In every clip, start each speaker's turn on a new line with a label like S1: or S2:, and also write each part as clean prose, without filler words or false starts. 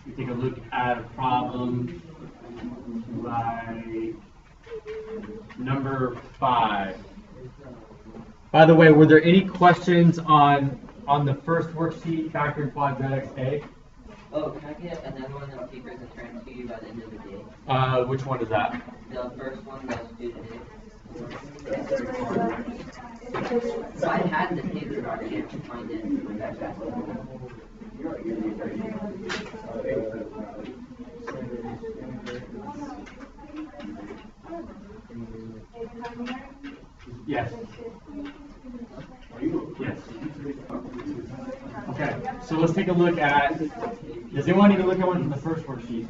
S1: we take a look at a problem by number 5. By the way, were there any questions on the first worksheet, factor in quadratics A?
S2: Oh, can I get another one of them papers returned to you by the end of the day?
S1: Which one is that?
S2: The first one that was due today. So I had the paper already, I can find it.
S1: Yes. Yes. Okay, so let's take a look at, does anyone need to look at one from the first worksheet?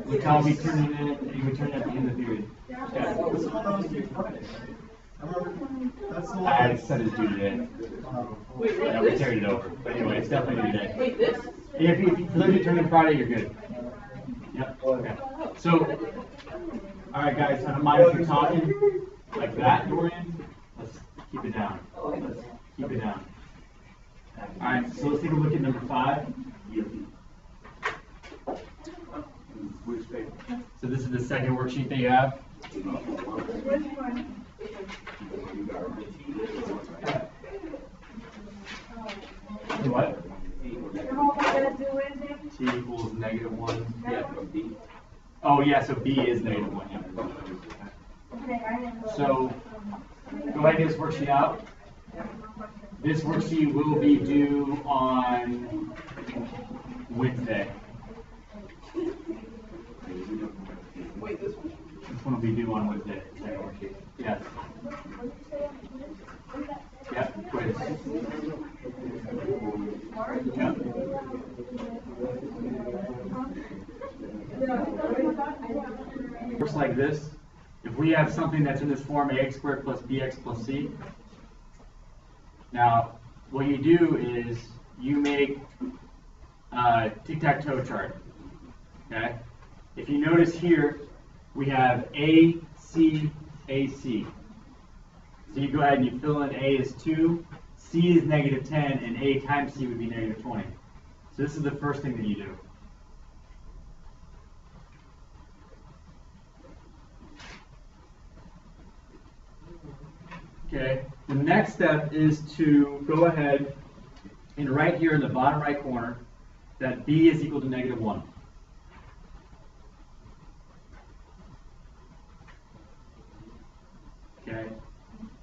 S1: Which I'll be turning in, you would turn at the end of the period. Okay. I said it's due today. Yeah, we carried it over. But anyway, it's definitely due today.
S3: Wait, this?
S1: If you for those who turn in Friday, you're good. Yep. Okay. So, all right, guys. I don't mind if you're talking like that, Dorian. Let's keep it down. Let's keep it down. All right. So let's take a look at number 5. So this is the second worksheet that you have. What? T equals -1. Yeah. Oh yeah, so B is -1. Yeah. So go ahead and get this worksheet out. This worksheet will be due on Wednesday.
S3: Wait, this one?
S1: This one will be due on Wednesday. Second worksheet. Yes. Yep. Quiz. Yep. Works like this. If we have something that's in this form, ax squared plus bx plus c. Now, what you do is you make a tic-tac-toe chart. Okay. If you notice here, we have A, C, A, C. So you go ahead and you fill in A is 2, C is -10, and A times C would be -20. So this is the first thing that you do. Okay, the next step is to go ahead and write here in the bottom right corner that B is equal to -1. Okay,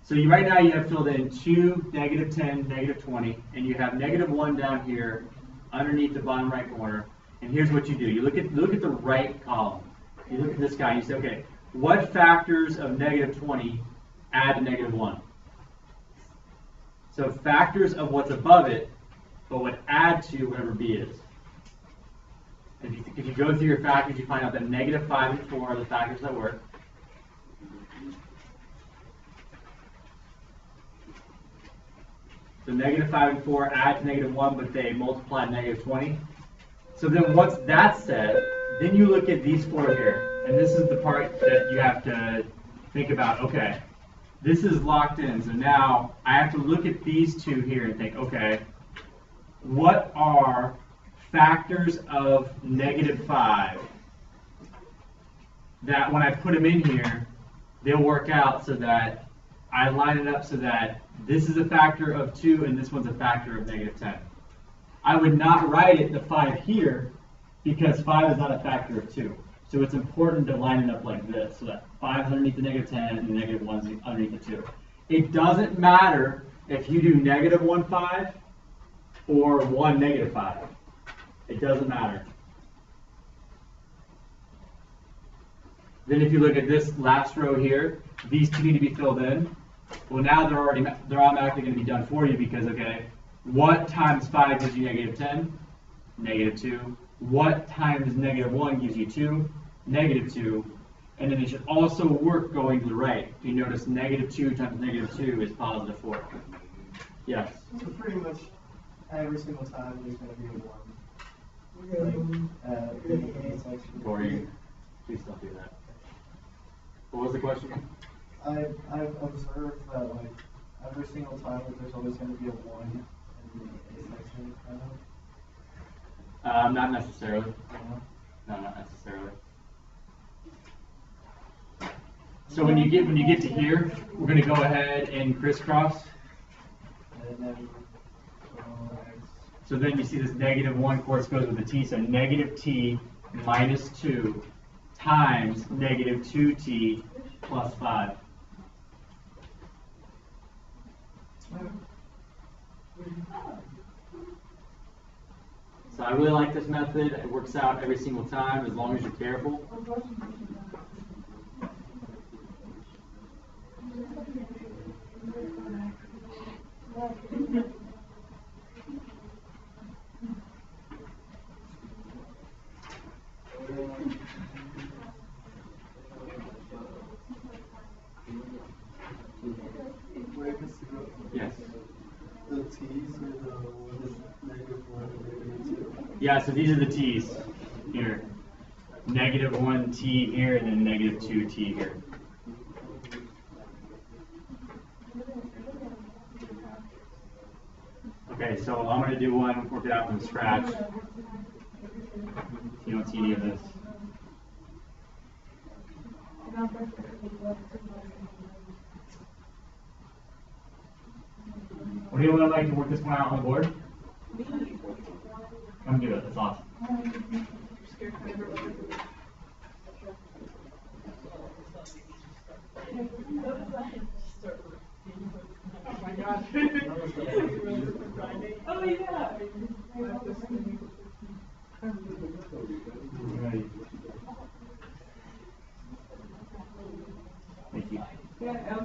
S1: so right now you have filled in 2, -10, -20, and you have -1 down here underneath the bottom right corner. And here's what you do: you look at the right column. You look at this guy and you say, okay, what factors of -20 add to -1? So factors of what's above it, but would add to whatever B is. If you go through your factors, you find out that -5 and 4 are the factors that work. So -5 and 4 add to -1, but they multiply -20. So then once that's said, then you look at these 4 here. And this is the part that you have to think about. Okay, this is locked in. So now I have to look at these 2 here and think, okay, what are factors of -5 that when I put them in here, they'll work out so that I line it up so that this is a factor of 2 and this one's a factor of -10. I would not write it the 5 here because 5 is not a factor of 2. So it's important to line it up like this so that 5 is underneath the -10 and the -1 is underneath the 2. It doesn't matter if you do -1 5 or 1 -5. It doesn't matter. Then if you look at this last row here, these 2 need to be filled in. Well, now they're automatically going to be done for you because, okay, what times 5 gives you -10? -2. What times -1 gives you 2? -2. And then it should also work going to the right. You notice -2 times -2 is +4. Yes?
S4: So pretty much every single time there's going to be a 1.
S1: Corey, please don't do that. What was the question?
S4: I've observed that like every single time that there's always going to be a 1 in the A section, kind
S1: Not necessarily. No, not necessarily. So when you get to here, we're going to go ahead and crisscross.
S4: And then,
S1: So then you see this -1, of course, goes with the t. So -t minus 2 times -2t plus 5. So I really like this method. It works out every single time as long as you're careful. Yes.
S4: the T's are the one is -1 and -2.
S1: Yeah, so these are the t's here. -1t here and then -2t here. Okay, so I'm going to do one, work it out from scratch. You don't see any of this. Would anyone like to work this one out on the board? Come do it, that's awesome.
S5: Oh my God. Oh yeah.
S1: Thank you.
S5: Yeah,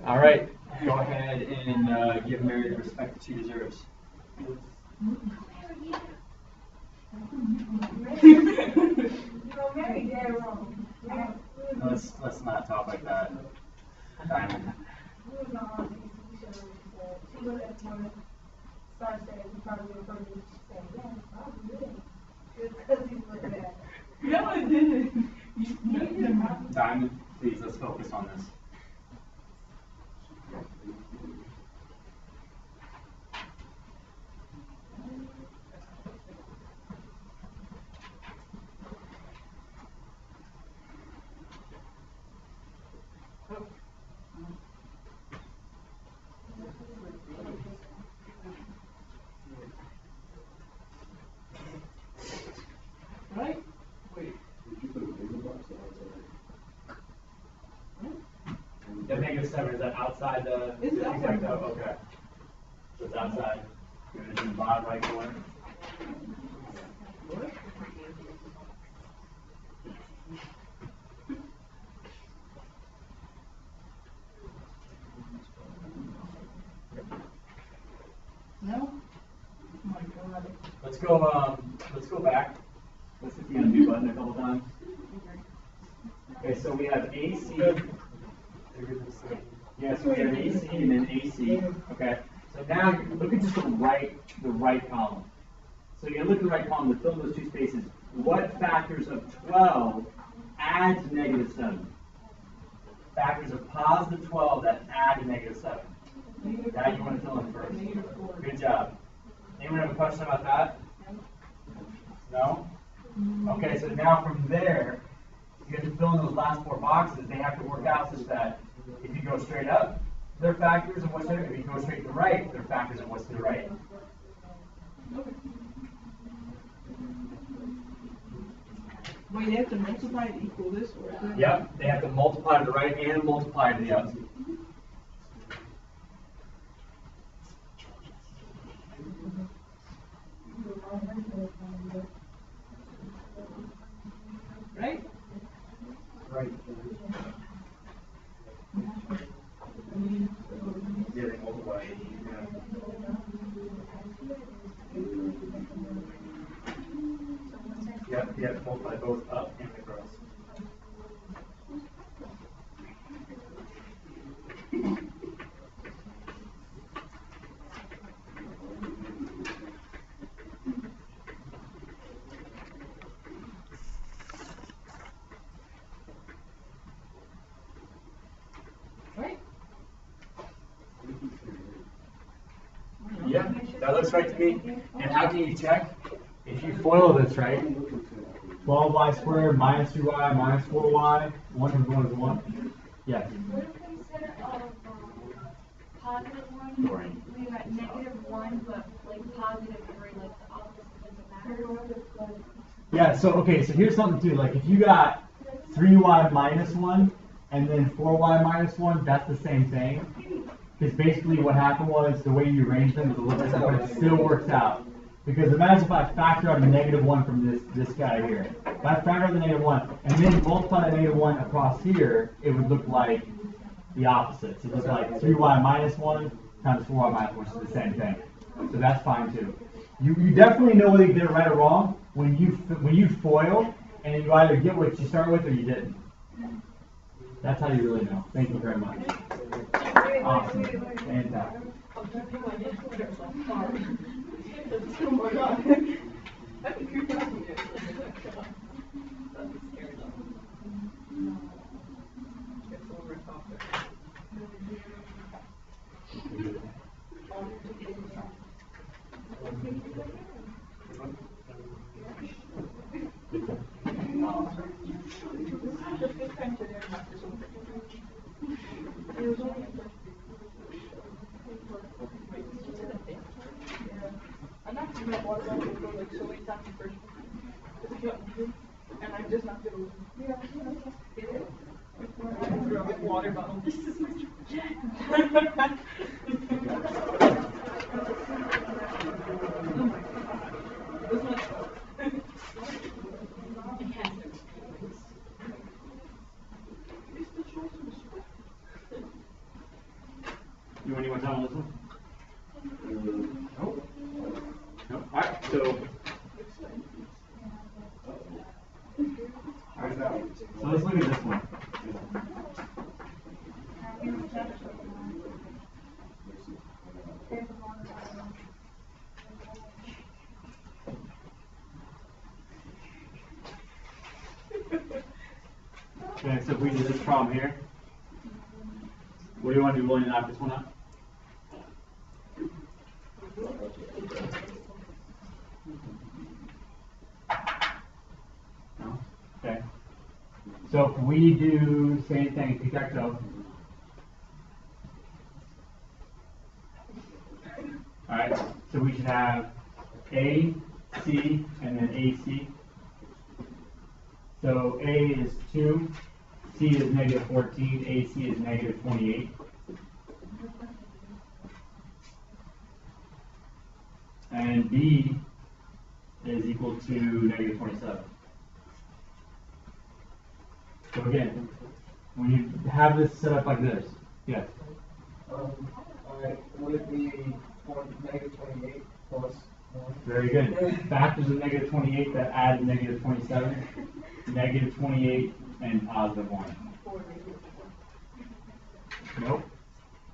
S1: All right, go ahead and give Mary the respect that she deserves. Let's not talk like that. Diamond.
S5: No, I didn't.
S1: Diamond, please, let's focus on this.
S5: Right?
S3: Did you put a bigger box outside?
S1: The -7, is that outside the?
S5: It's outside.
S1: Oh, okay. So it's outside. It's in the bottom right corner.
S5: No? Oh my God.
S1: Let's go back. Let's hit the undo button a couple times. Okay, so we have AC. Yeah, so we have AC and then AC. Okay. So now look at just the right column. So you look at the right column to fill those two spaces. What factors of 12 add to -7? Factors of positive 12 that add to -7. That you want to fill in first. Good job. Anyone have a question about that? No? Okay, so now from there, you have to fill in those last 4 boxes. They have to work out such that if you go straight up, they're factors of what's there. If you go straight to the right, they're factors of what's to the right.
S5: Wait, they have to multiply to equal this, or is it?
S1: Yep, they have to multiply to the right and multiply to the up.
S5: Right?
S4: Right.
S1: Yeah, they multiply. Yep, you have to multiply both up and across.
S5: Right?
S1: Yeah, that looks right to me. And how can you check? if you FOIL this, right? 12y squared minus 2y minus 4y, 1 times 1 is 1. Yes.
S6: What if instead of positive 1, we got -1, but like positive 3, like the opposite doesn't matter?
S1: Yeah, so okay, so here's something too. Like if you got 3y minus 1 and then 4y minus 1, that's the same thing. Because basically what happened was the way you arranged them was a little different, but it still works out. Because imagine if I factor out a -1 from this guy here. If I factor out the -1 and then multiply the -1 across here, it would look like the opposite. So it would look like 3y minus 1 times 4y minus 1, which is the same thing. So that's fine too. You definitely know whether you did it right or wrong when you FOIL and you either get what you start with or you didn't. That's how you really know. Thank you very much. Awesome. Fantastic.
S5: Oh my god. That's creepy. I'm not doing that water bottle for like so many times first. And I'm just not gonna. Yeah, water bottle. This is my
S1: You want anyone to on this one? Nope. Nope. Alright, so. Alright, so let's look at this one. Okay, so if we do this problem here, what do you want to do? Willing to knock this one out? No? Okay. So if we do same thing, tic-tac-toe. Alright, so we should have A, C, and then AC. So A is 2, C is -14, AC is -28. And B is equal to -27. So again, when you have this set up like this, yes.
S7: Alright, would it be -28 plus 1?
S1: Very good. Factors of -28 that add -27, -28 and +1. Nope.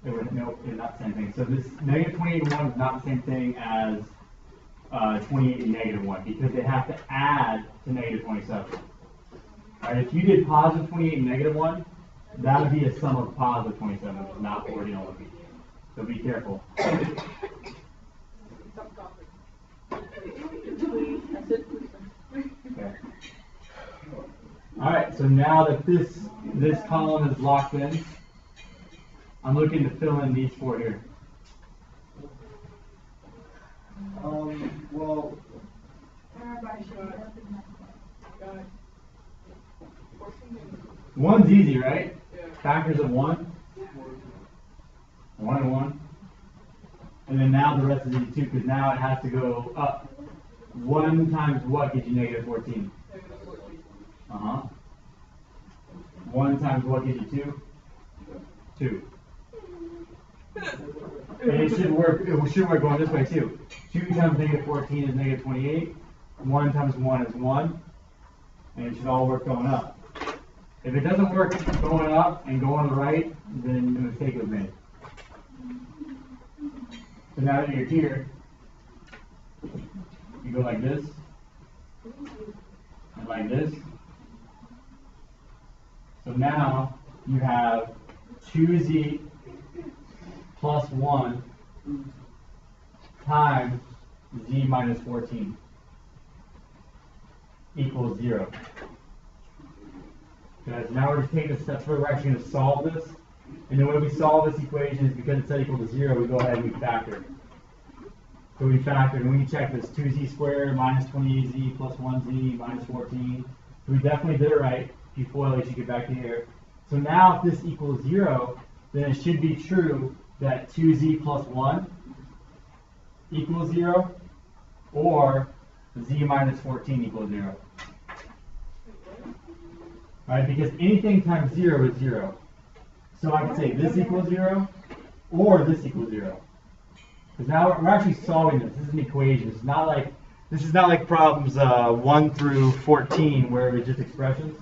S1: Nope, it's not the same thing. So this -28 and 1 is not the same thing as 28 and -1 because they have to add to -27. Alright, if you did +28 and -1, that would be a sum of +27, which is not what we're dealing with. So be careful. Okay. Alright, so now that this column is locked in, I'm looking to fill in these four here.
S7: Well,
S1: One's easy, right? Factors of 1. 1 and 1. And then now the rest is easy too, because now it has to go up. 1 times what gives you -14? Uh-huh. 1 times what gives you 2? 2. And it should work going this way too. 2 times -14 is -28. 1 times 1 is 1. And it should all work going up. If it doesn't work going up and going to the right, then the mistake was made. So now that you're here, you go like this, and like this. So now you have 2z plus 1 times z minus 14. equals 0. Okay, so now we're just taking a step further. We're actually going to solve this. And the way we solve this equation is because it's set equal to 0, we go ahead and we factor. So we factor, and we can check this 2z squared minus 28z plus 1z minus 14. So we definitely did it right. If you FOIL, you should get back to here. So now if this equals 0, then it should be true that 2z plus 1 equals 0, or z minus 14 equals 0. Right? Because anything times 0 is 0. So I can say this equals 0, or this equals 0. Because now we're actually solving this. This is an equation. This is not like problems 1 through 14 where it's just expressions.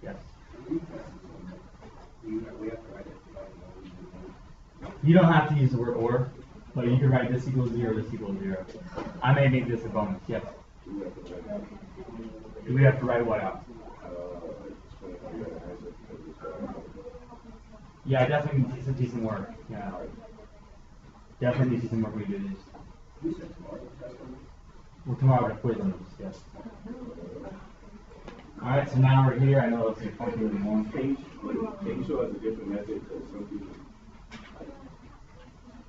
S1: Yes. You don't have to use the word or, but you can write this equals 0, this equals 0. I may make this a bonus. Yes. Do we have to write what out? Yeah, definitely needs to do some work. Yeah. Definitely needs to do some work when we do this. Well, tomorrow we're going to quiz on this, yes. Alright, so now we're here. I know it's a funny really long page.
S3: Can you show us a different method because some people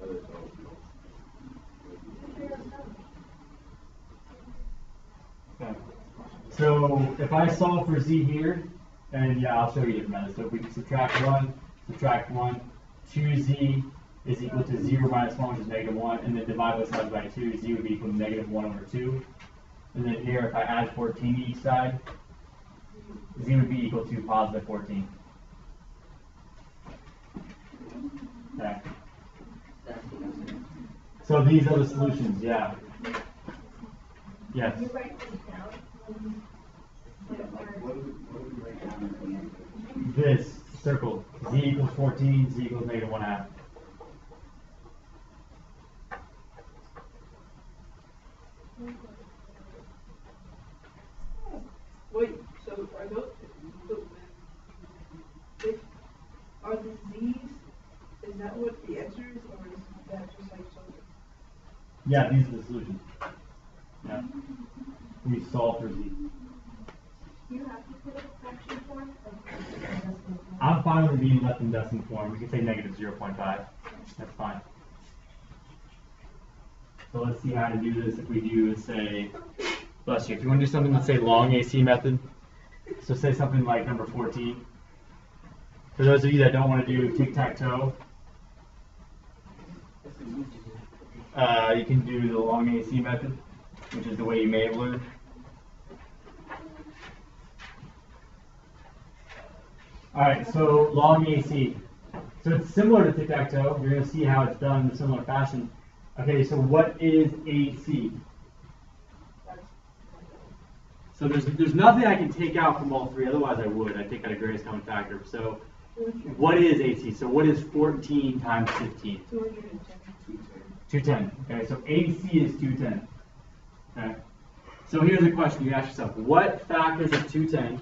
S3: others don't.
S1: Okay. So if I solve for z here, and yeah, I'll show you different methods. So if we subtract 1, 2z is equal to 0 minus 1, which is negative 1, and then divide both sides by 2, z would be equal to negative 1 over 2. And then here, if I add 14 to each side, z would be equal to positive 14. Okay. So these are the solutions, yeah. Yes. This circle, z equals 14, z equals negative 1/2.
S5: Wait, so are those, are the z's, is that what the answer is, or is that just like something?
S1: Yeah, these are the solutions. Yeah. We solve for z.
S6: You have to put a fraction form.
S1: I'm fine with it being less than decimal form. We can say negative 0.5. That's fine. So let's see how to do this. If we do, say, bless you. If you want to do something, let's say long AC method. So say something like number 14. For those of you that don't want to do tic-tac-toe, you can do the long AC method, which is the way you may have learned. Alright, so long AC. So it's similar to tic-tac-toe. You're going to see how it's done in a similar fashion. Okay, so what is AC? So there's nothing I can take out from all three, otherwise I would. I'd take out a greatest common factor. So what is AC? So what is 14 times 15? 210. Okay, so AC is 210. Okay. So here's a question you ask yourself. What factors of 210,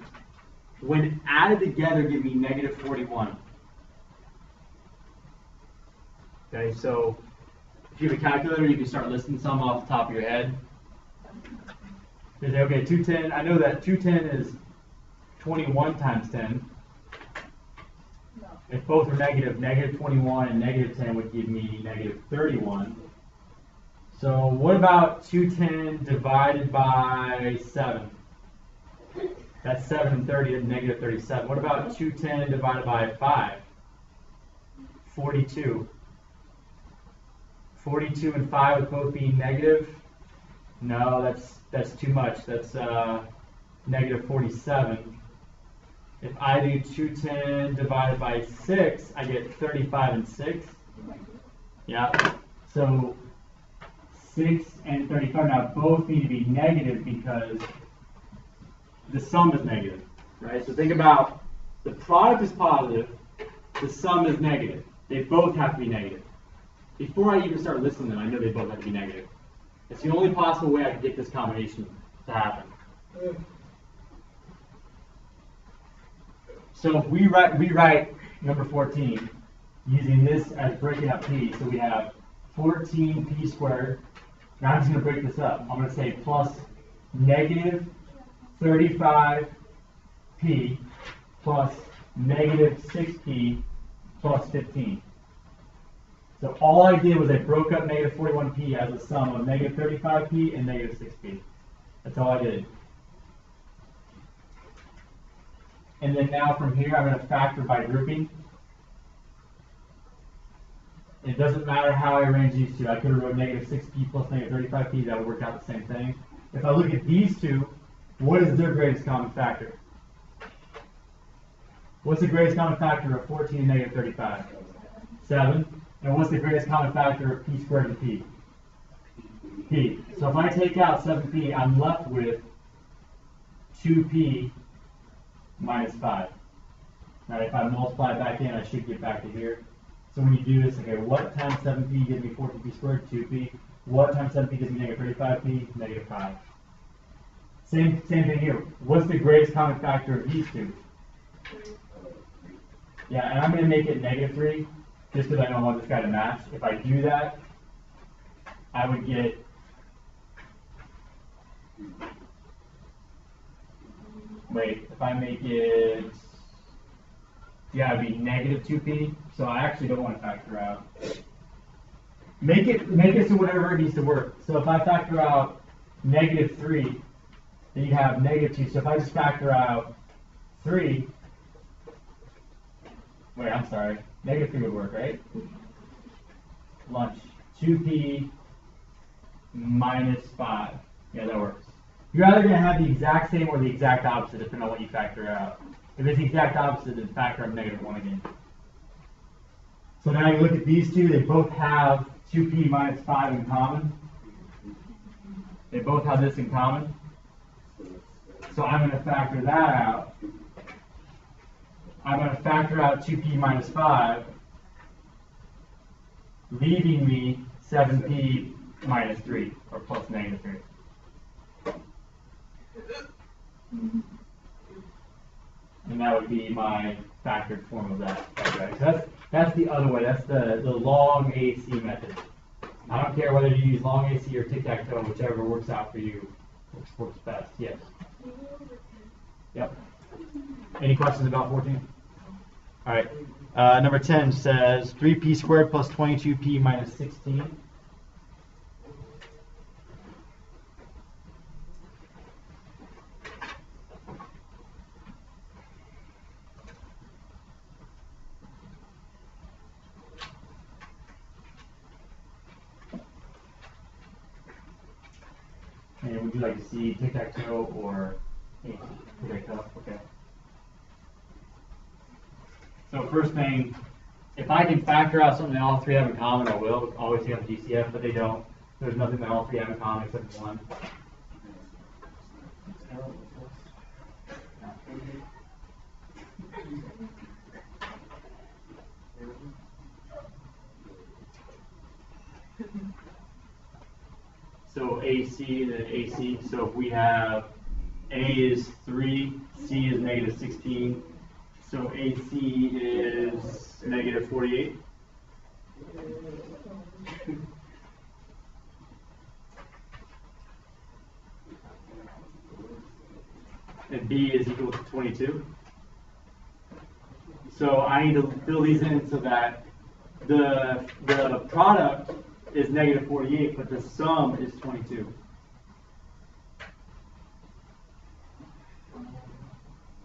S1: when added together, give me negative 41? Okay, so if you have a calculator, you can start listing some off the top of your head. You say, okay, 210, I know that 210 is 21 times 10. If both are negative, negative 21 and negative 10 would give me negative 31. So what about 210 divided by 7? That's 7 and 30 is negative 37. What about 210 divided by 5? 42. 42 and 5 would both be negative. No, that's too much. That's negative 47. If I do 210 divided by 6, I get 35 and 6. Yeah. So 6 and 35 now both need to be negative because the sum is negative, right? So think about the product is positive, the sum is negative. They both have to be negative. Before I even start listing them, I know they both have to be negative. It's the only possible way I can get this combination to happen. So if we write number 14 using this as breaking up p, so we have 14p squared. Now I'm just going to break this up. I'm going to say plus negative 35p plus negative 6p plus 15. So all I did was I broke up negative 41p as a sum of negative 35p and negative 6p. That's all I did. And then now from here, I'm going to factor by grouping. It doesn't matter how I arrange these two. I could have wrote negative 6p plus negative 35p. That would work out the same thing. If I look at these two, what is their greatest common factor? What's the greatest common factor of 14 and negative 35? 7. And what's the greatest common factor of p squared and p? P. So if I take out 7p, I'm left with 2p minus 5. Now if I multiply back in, I should get back to here. So when you do this, okay, what times 7p gives me 14p squared? 2p. What times 7p gives me negative 35p? Negative 5. Same thing here. What's the greatest common factor of these two? Yeah, and I'm going to make it negative 3, just because I don't want this guy to match. If I do that, I would get if I make it, yeah, it'd be negative 2p. So I actually don't want to factor out. Make it so whatever it needs to work. So if I factor out negative 3, then you have negative 2. So if I just factor out 3, wait, I'm sorry. Negative 3 would work, right? Lunch. 2p minus 5. Yeah, that works. You're either going to have the exact same or the exact opposite, depending on what you factor out. If it's the exact opposite, then factor out negative 1 again. So now you look at these two, they both have 2p minus 5 in common. They both have this in common. So I'm going to factor that out. I'm going to factor out 2p minus 5, leaving me 7p minus 3, or plus negative 3. And that would be my factored form of that. Okay. So that's the other way. That's the long AC method. I don't care whether you use long AC or tic-tac-toe, whichever works out for you. Works best. Yes. Yep. Any questions about 14? All right. Number 10 says 3p squared plus 22p minus 16. And would you like to see tic-tac-toe or tic-tac-toe? Okay. So first thing, if I can factor out something that all three have in common, I will. Always take out the GCF, but they don't. There's nothing that all three have in common except one. So AC and then AC. So if we have A is 3, C is negative 16. So AC is negative 48. And B is equal to 22. So I need to fill these in so that the product is negative 48, but the sum is 22.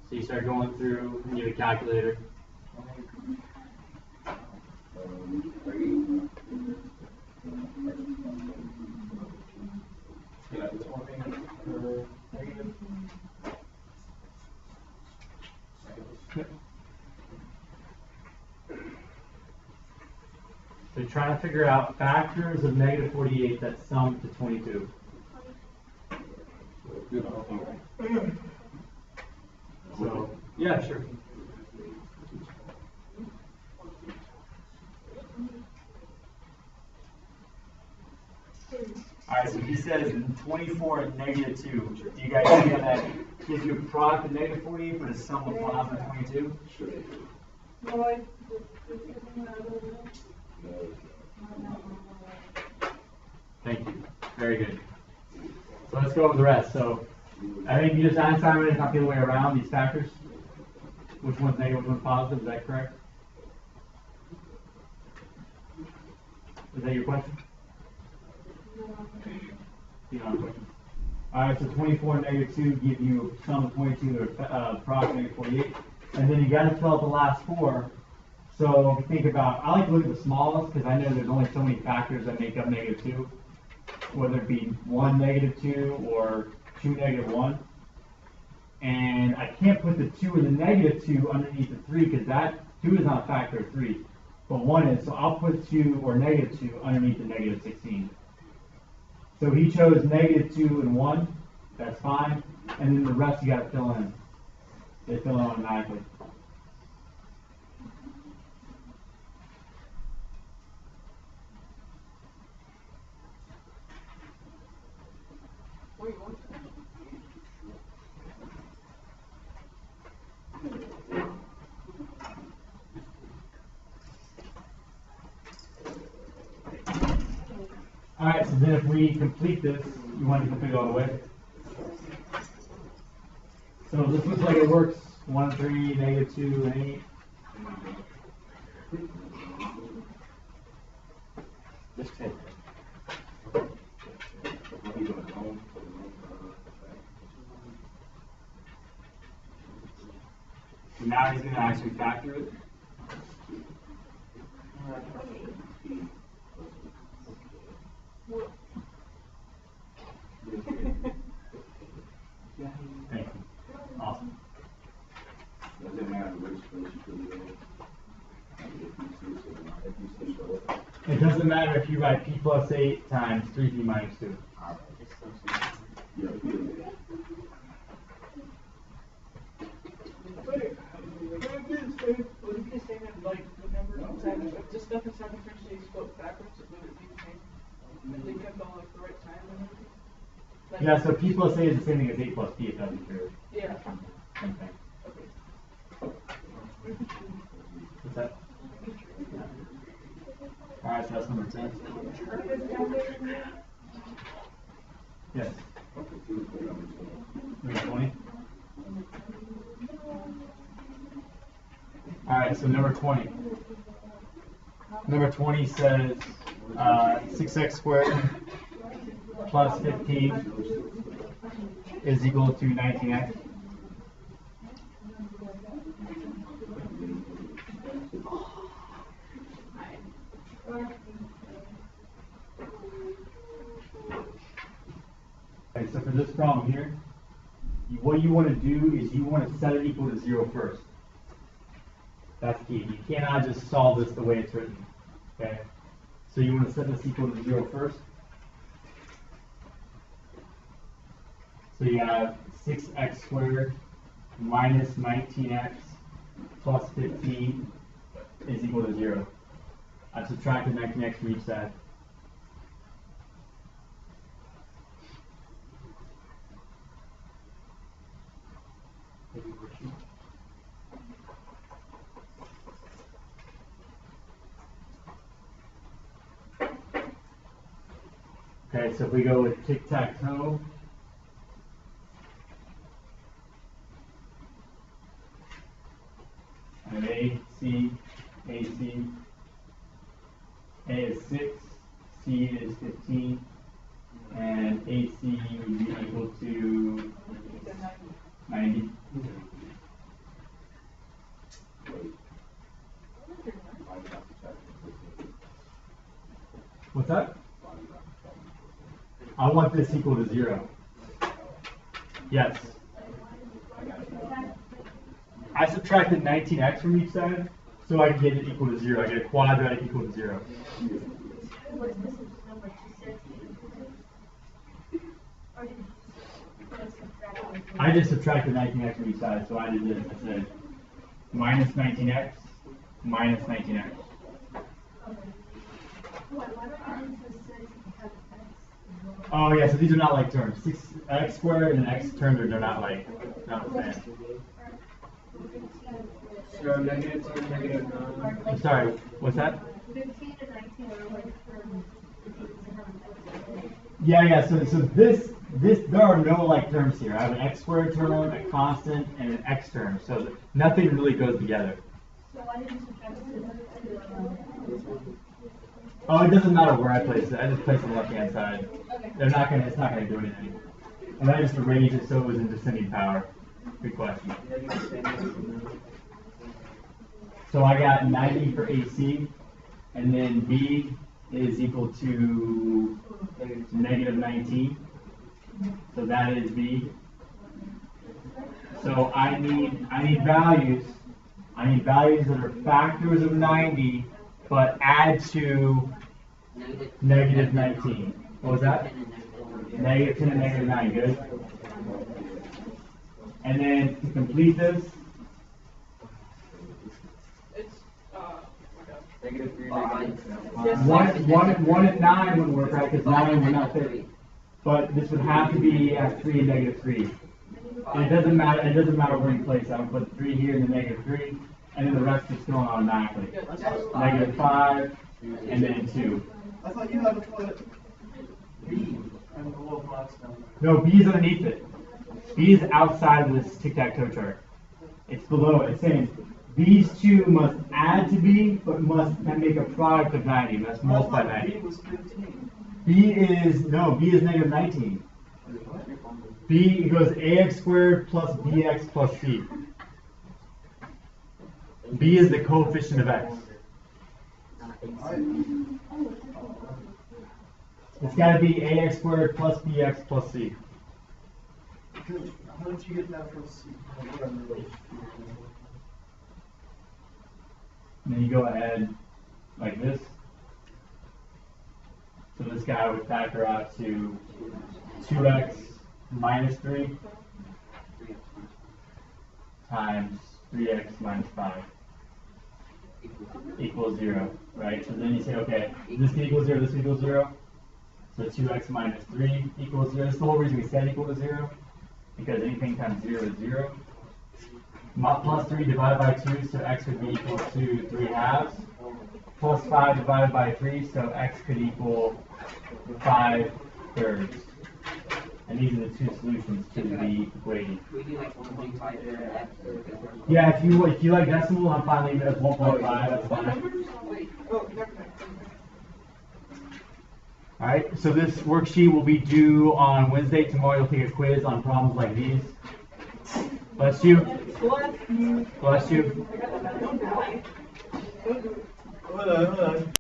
S1: So you start going through and you have a calculator. So you're trying to figure out factors of negative 48 that sum to 22. So, yeah, sure. Alright, so he says 24 and negative 2. Do you guys see how that gives you a product of negative 48 but a sum of positive 22?
S3: Sure.
S5: No,
S1: Very good. So let's go over the rest. So I think you just Einstein it, not the other way around, these factors. Which one's negative, which one's positive, is that correct? Is that your question? You don't have a question. Alright, so 24 and negative 2 give you a sum of 22 or approximately 48. And then you got to fill out the last four. So if you think about, I like to look at the smallest because I know there's only so many factors that make up negative 2. Whether it be 1 negative 2 or 2 negative 1. And I can't put the 2 and the negative 2 underneath the 3 because that 2 is not a factor of 3. But 1 is, so I'll put 2 or negative 2 underneath the negative 16. So he chose negative 2 and 1, that's fine. And then the rest you got to fill in. They fill in automatically. Alright, so then if we complete this, you want to complete it all the way. So this looks like it works 1, 3, negative 2, and 8.
S3: Just take it.
S1: So now he's going to actually factor it. Thank you. Awesome.
S3: Doesn't matter which place you put it in.
S1: It doesn't matter if you write p plus 8 times 3p minus 2.
S3: Yeah,
S5: Would it be the same as like whenever if the stuff inside the French is spelled backwards, would it be the same? And they kept on like the right time and everything? Like,
S1: Yeah, so p plus 8 is the same thing as 8 plus p, if that's true.
S5: yeah.
S1: Same thing. What's that? Alright, so that's number 10. Yes. Number 20. Alright, so number 20. Number 20 says 6x squared plus 15 is equal to 19x. Okay, so for this problem here, what you want to do is you want to set it equal to 0 first. That's key. You cannot just solve this the way it's written. Okay? So you want to set this equal to 0 first. So you have 6x squared minus 19x plus 15 is equal to 0. I've subtracted 19x from each side. Okay, so if we go with tic-tac-toe, and A, C, A is 6, C is 15, and AC would be equal to 90. What's that? I want this equal to 0. Yes. I subtracted 19x from each side, so I can get it equal to 0. I get a quadratic equal to 0.
S6: What's this number 260?
S1: I just subtracted 19x from each side, so I did this. I said minus 19x minus 19x. Oh yeah, so these are not like terms. 6x squared and x terms are not like not the same.
S7: So negative 2, negative 9.
S1: I'm sorry, what's that?
S6: 15 and 19 are like terms.
S1: Yeah. So this there are no like terms here. I have an x squared term, a constant, and an x term. So nothing really goes together.
S6: So why didn't you subtract
S1: Oh, it doesn't matter where I place it. I just place it on the left hand side. It's not gonna do anything. And I just arranged it so it was in descending power. Good question. So I got 90 for AC, and then B is equal to negative 19. So that is B. So I need values. I need values that are factors of 90, but add to negative 19. What was that? Negative 10 and negative 9. Good. And then to complete this,
S5: It's,
S7: Negative 3,
S1: one and 9 would work, right? Because 9 would not fit. But this would have to be at 3 and negative 3. And it doesn't matter. It doesn't matter where you place it. I would put 3 here and then negative 3, and then the rest is going automatically. Negative 5, and then 2.
S4: I thought you had to put B and the little box down there.
S1: No, B is underneath it. B is outside of this tic-tac-toe chart. It's below it. It's saying these two must add to B, but must make a product of 90. Must multiply 90.
S4: B was 15.
S1: B is negative 19. B goes ax squared plus bx plus c. B is the coefficient of x. It's got to be ax squared plus bx plus c.
S4: How did you get that from C?
S1: And then you go ahead like this. So this guy would factor out to 2x minus 3 times 3x minus 5 equals 0, right? So then you say, okay, this equals 0, this equals 0. So 2x minus 3 equals 0. That's the whole reason we said equal to 0, because anything times 0 is 0. Plus 3 divided by 2, so x would be equal to 3 halves. Plus 5 divided by 3, so x could equal 5 thirds. And these are the two solutions to the equation.
S2: Can we do like 1.5 for X?
S1: Yeah, if you like decimal, I'm fine leaving it as 1.5. That's fine. All right. So this worksheet will be due on Wednesday. Tomorrow you'll take a quiz on problems like these. Bless you. Bless you.
S4: Hold on.